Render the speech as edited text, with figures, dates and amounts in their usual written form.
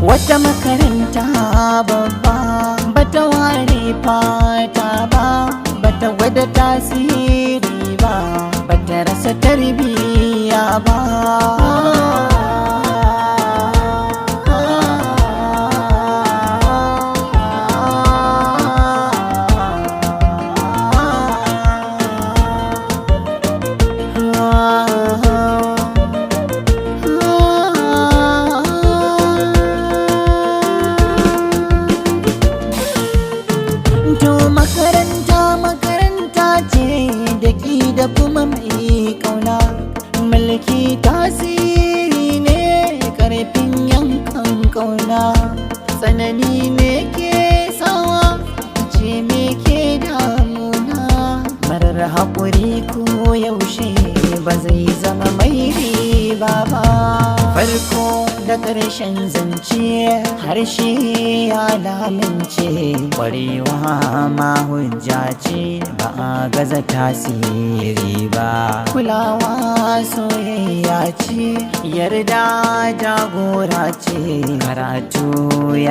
Wata makaranta babba bata ware fata ba, bata gwada tasiri ba, bata rasa tarbiyya ba. To makaranta ce da ki da kuma mai kauna, mulki tasiri ne karfin yankan kauna, tsanani ne ke sawa ce me ke damuna, marar haƙuri ko yaushe ba zai zama mai riba ba. Farko da ƙarshen zance harshe ya lamince, ƙwarewa ma hujja ce ba a gaza tasiri ba. Kulawa soyayya ce, yarda jagora ce, karatu ya